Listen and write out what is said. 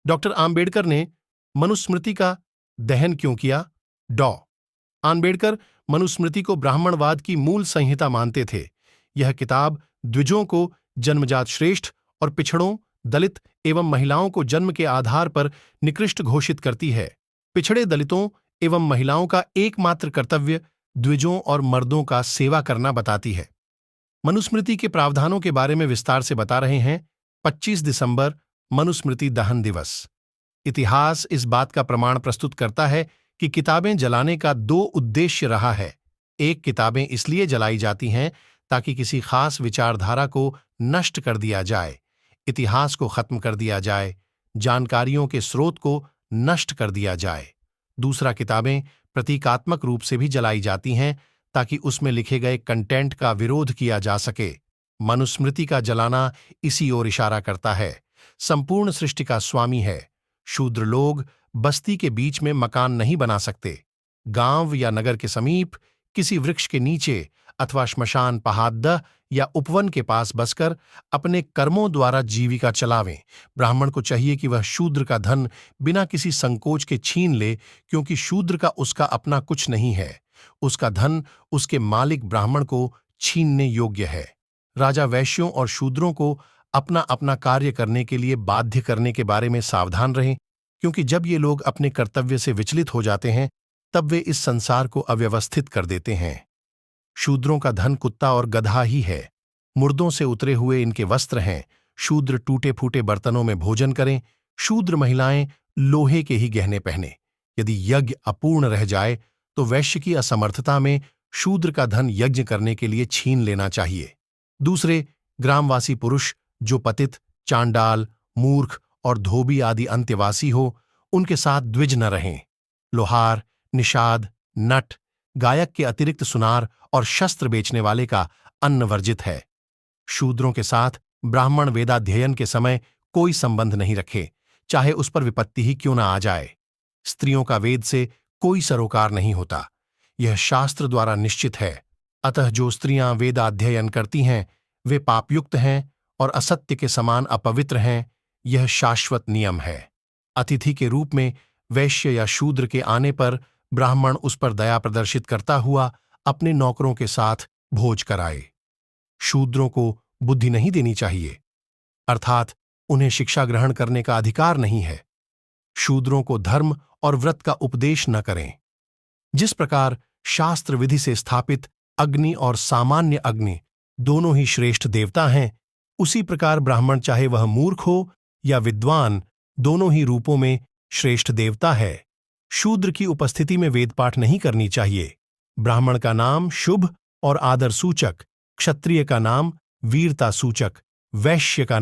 Doctor Ambedkar ने मनुस्मृति का दहन क्यों किया? डॉ आम्बेडकर मनुस्मृति को ब्राह्मणवाद की मूल संहिता मानते थे। यह किताब द्विजों को जन्मजात श्रेष्ठ और पिछड़ों, दलित एवं महिलाओं को जन्म के आधार पर निकृष्ट घोषित करती है। पिछड़े दलितों एवं महिलाओं का एकमात्र कर्तव्य द्विजों और मर्दों का सेवा करना बताती है। मनुस्मृति के प्रावधानों के बारे में विस्तार से बता रहे हैं 25 दिसंबर मनुस्मृति दहन दिवस। इतिहास इस बात का प्रमाण प्रस्तुत करता है कि किताबें जलाने का 2 उद्देश्य रहा है। एक, किताबें इसलिए जलाई जाती हैं ताकि किसी खास विचारधारा को नष्ट कर दिया जाए, इतिहास को खत्म कर दिया जाए, जानकारियों के स्रोत को नष्ट कर दिया जाए। दूसरा, किताबें प्रतीकात्मक रूप से भी जलाई जाती हैं ताकि उसमें लिखे गए कंटेंट का विरोध किया जा सके। मनुस्मृति का जलाना इसी ओर इशारा करता है। संपूर्ण सृष्टि का स्वामी है। शूद्र लोग बस्ती के बीच में मकान नहीं बना सकते। गांव या नगर के समीप किसी वृक्ष के नीचे अथवा श्मशान, पहाद्दह या उपवन के पास बसकर अपने कर्मों द्वारा जीविका चलावें। ब्राह्मण को चाहिए कि वह शूद्र का धन बिना किसी संकोच के छीन ले, क्योंकि शूद्र का उसका अपना कुछ नहीं है। उसका धन उसके मालिक ब्राह्मण को छीनने योग्य है। राजा वैश्यों और शूद्रों को अपना अपना कार्य करने के लिए बाध्य करने के बारे में सावधान रहें, क्योंकि जब ये लोग अपने कर्तव्य से विचलित हो जाते हैं तब वे इस संसार को अव्यवस्थित कर देते हैं। शूद्रों का धन कुत्ता और गधा ही है। मुर्दों से उतरे हुए इनके वस्त्र हैं। शूद्र टूटे फूटे बर्तनों में भोजन करें। शूद्र महिलाएं लोहे के ही गहने पहने। यदि यज्ञ अपूर्ण रह जाए तो वैश्य की असमर्थता में शूद्र का धन यज्ञ करने के लिए छीन लेना चाहिए। दूसरे, ग्रामवासी पुरुष जो पतित, चांडाल, मूर्ख और धोबी आदि अंत्यवासी हो, उनके साथ द्विज न रहें। लोहार, निषाद, नट, गायक के अतिरिक्त सुनार और शस्त्र बेचने वाले का अन्न वर्जित है। शूद्रों के साथ ब्राह्मण वेदाध्ययन के समय कोई संबंध नहीं रखे, चाहे उस पर विपत्ति ही क्यों न आ जाए। स्त्रियों का वेद से कोई सरोकार नहीं होता, यह शास्त्र द्वारा निश्चित है। अतः जो स्त्रियां वेदाध्ययन करती हैं वे पापयुक्त हैं और असत्य के समान अपवित्र हैं, यह शाश्वत नियम है। अतिथि के रूप में वैश्य या शूद्र के आने पर ब्राह्मण उस पर दया प्रदर्शित करता हुआ अपने नौकरों के साथ भोज कराए। शूद्रों को बुद्धि नहीं देनी चाहिए, अर्थात उन्हें शिक्षा ग्रहण करने का अधिकार नहीं है। शूद्रों को धर्म और व्रत का उपदेश न करें। जिस प्रकार शास्त्र विधि से स्थापित अग्नि और सामान्य अग्नि दोनों ही श्रेष्ठ देवता हैं, उसी प्रकार ब्राह्मण चाहे वह मूर्ख हो या विद्वान, दोनों ही रूपों में श्रेष्ठ देवता है। शूद्र की उपस्थिति में वेदपाठ नहीं करनी चाहिए। ब्राह्मण का नाम शुभ और आदर सूचक, क्षत्रिय का नाम वीरता सूचक, वैश्य का